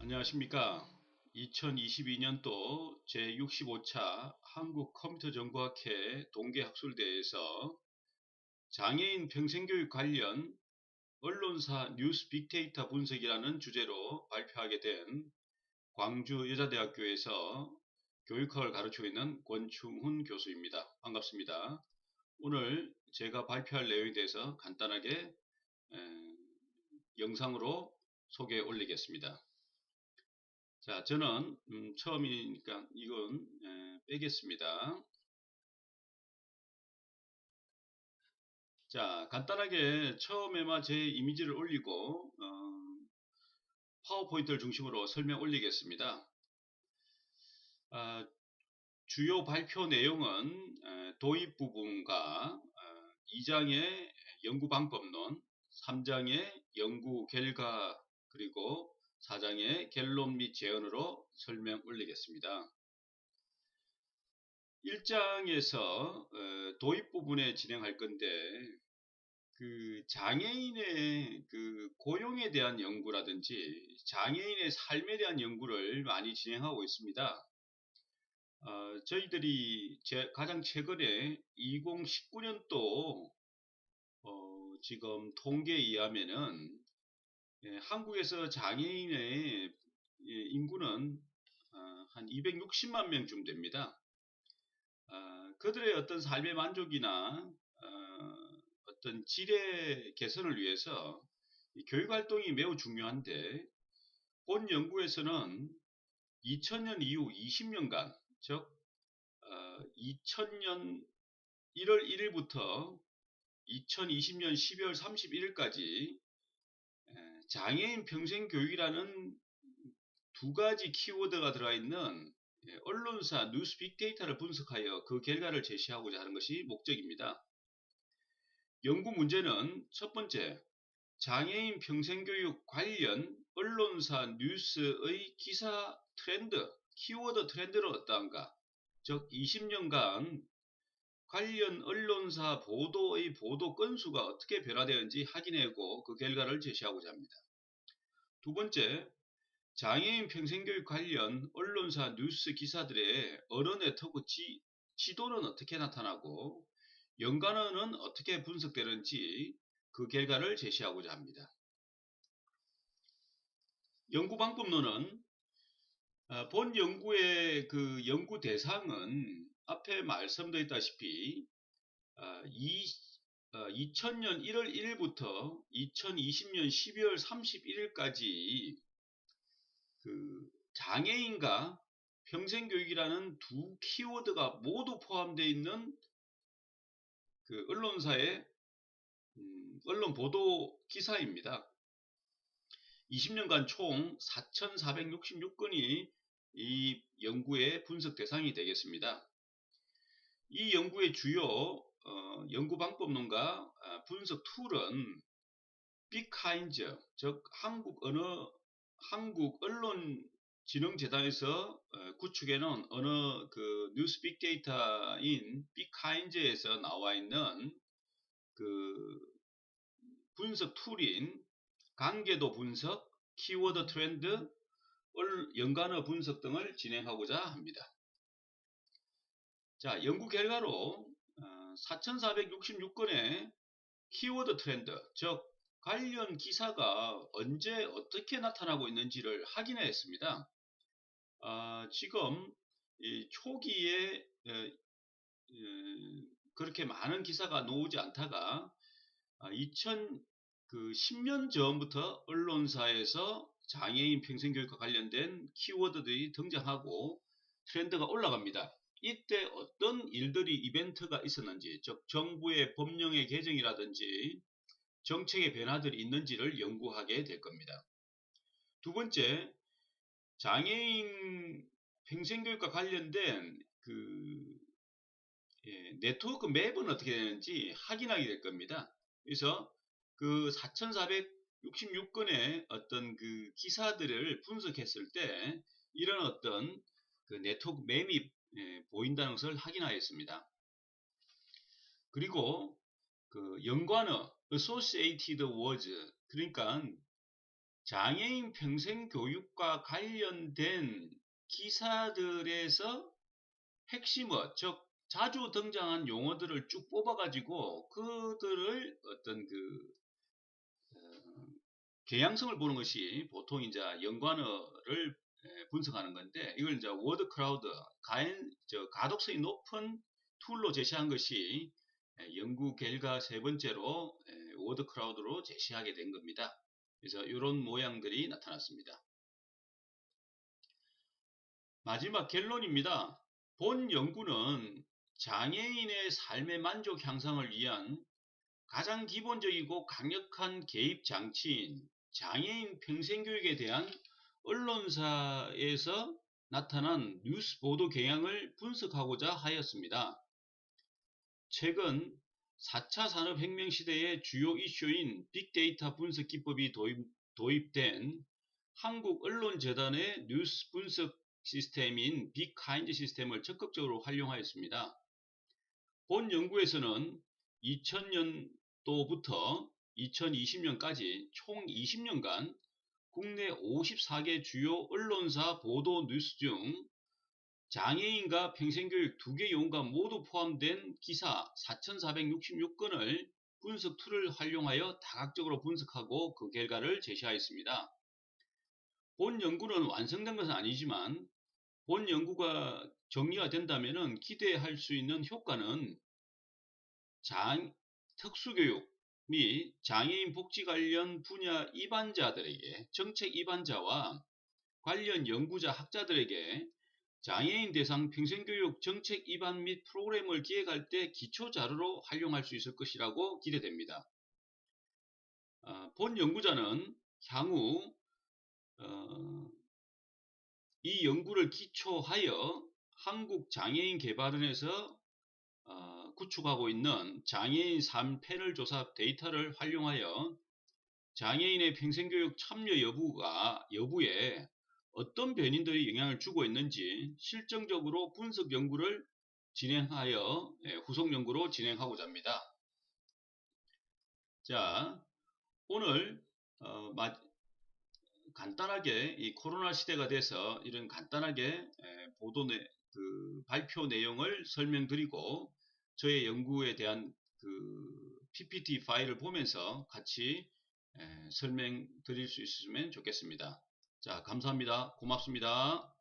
안녕하십니까. 2022년도 제65차 한국컴퓨터정보학회 동계학술대회에서 장애인 평생교육 관련 언론사 뉴스 빅데이터 분석이라는 주제로 발표하게 된 광주여자대학교에서 교육학을 가르치고 있는 권충훈 교수입니다. 반갑습니다. 오늘 제가 발표할 내용에 대해서 간단하게 영상으로 소개해 올리겠습니다. 자, 저는 처음이니까 이건 빼겠습니다. 자, 간단하게 처음에만 제 이미지를 올리고 파워포인트를 중심으로 설명 올리겠습니다. 주요 발표 내용은 도입 부분과 2장의 연구 방법론, 3장의 연구 결과, 그리고 4장의 결론 및 제언으로 설명 올리겠습니다. 1장에서 도입 부분에 진행할 건데 그 장애인의 그 고용에 대한 연구라든지 장애인의 삶에 대한 연구를 많이 진행하고 있습니다. 저희들이 가장 최근에 2019년도 지금 통계에 의하면은 한국에서 장애인의 인구는 한 260만 명쯤 됩니다. 그들의 어떤 삶의 만족이나 어떤 질의 개선을 위해서 교육 활동이 매우 중요한데 본 연구에서는 2000년 이후 20년간 즉 2000년 1월 1일부터 2020년 12월 31일까지 장애인 평생교육이라는 두 가지 키워드가 들어있는 언론사 뉴스 빅데이터를 분석하여 그 결과를 제시하고자 하는 것이 목적입니다. 연구 문제는 첫 번째, 장애인 평생교육 관련 언론사 뉴스의 기사 트렌드, 키워드 트렌드는 어떠한가? 즉 20년간 관련 언론사 보도의 보도 건수가 어떻게 변화되었는지 확인하고 그 결과를 제시하고자 합니다. 두 번째, 장애인 평생교육 관련 언론사 뉴스 기사들의 언어 네트워크 지도는 어떻게 나타나고 연관어는 어떻게 분석되는지 그 결과를 제시하고자 합니다. 연구 방법론은 본 연구의 그 연구 대상은 앞에 말씀드렸다시피 2000년 1월 1일부터 2020년 12월 31일까지 그 장애인과 평생교육이라는 두 키워드가 모두 포함되어 있는 그 언론사의 언론 보도 기사입니다. 20년간 총 4,466건이 이 연구의 분석 대상이 되겠습니다. 이 연구의 주요 연구 방법론과 분석 툴은 빅카인즈, 즉 한국 언론진흥재단에서 구축해놓은 어느 그 뉴스 빅데이터인 빅카인즈에서 나와 있는 그 분석 툴인 관계도 분석, 키워드 트렌드, 연관어 분석 등을 진행하고자 합니다. 자, 연구 결과로 4,466건의 키워드 트렌드, 즉 관련 기사가 언제 어떻게 나타나고 있는지를 확인했습니다. 지금 초기에 그렇게 많은 기사가 나오지 않다가 2010년 전부터 언론사에서 장애인 평생교육과 관련된 키워드들이 등장하고 트렌드가 올라갑니다. 이때 어떤 일들이 이벤트가 있었는지, 즉 정부의 법령의 개정이라든지 정책의 변화들이 있는지를 연구하게 될 겁니다. 두 번째, 장애인 평생교육과 관련된 네트워크 맵은 어떻게 되는지 확인하게 될 겁니다. 그래서 그 4,466건의 어떤 그 기사들을 분석했을 때 이런 어떤 그 네트워크 맵이 보인다는 것을 확인하였습니다. 그리고 그 연관어 associated words, 그러니까 장애인 평생교육과 관련된 기사들에서 핵심어, 즉 자주 등장한 용어들을 쭉 뽑아가지고 그들을 어떤 개양성을 보는 것이 보통 이제 연관어를 분석하는 건데, 이걸 이제 워드 크라우드, 가독성이 높은 툴로 제시한 것이 연구 결과 세 번째로 워드 크라우드로 제시하게 된 겁니다. 그래서 이런 모양들이 나타났습니다. 마지막 결론입니다. 본 연구는 장애인의 삶의 만족 향상을 위한 가장 기본적이고 강력한 개입 장치인 장애인 평생교육에 대한 언론사에서 나타난 뉴스 보도 경향을 분석하고자 하였습니다. 최근 4차 산업혁명 시대의 주요 이슈인 빅데이터 분석 기법이 도입된 한국언론재단의 뉴스 분석 시스템인 빅카인드 시스템을 적극적으로 활용하였습니다. 본 연구에서는 2000년도부터 2020년까지 총 20년간 국내 54개 주요 언론사 보도 뉴스 중 장애인과 평생교육 2개 용어가 모두 포함된 기사 4,466건을 분석 툴을 활용하여 다각적으로 분석하고 그 결과를 제시하였습니다. 본 연구는 완성된 것은 아니지만 본 연구가 정리가 된다면 기대할 수 있는 효과는 특수교육 및 장애인 복지 관련 분야 입안자들에게, 정책 입안자와 관련 연구자 학자들에게 장애인 대상 평생교육 정책 입안 및 프로그램을 기획할 때 기초자료로 활용할 수 있을 것이라고 기대됩니다. 본 연구자는 향후 이 연구를 기초하여 한국장애인개발원에서 구축하고 있는 장애인 삶 패널 조사 데이터를 활용하여 장애인의 평생교육 참여 여부에 어떤 변인들이 영향을 주고 있는지 실증적으로 분석 연구를 진행하여 후속 연구로 진행하고자 합니다. 자, 오늘 간단하게 이 코로나 시대가 돼서 이런 간단하게 발표 내용을 설명드리고 저의 연구에 대한 PPT 파일을 보면서 같이 설명드릴 수 있으면 좋겠습니다. 자, 감사합니다. 고맙습니다.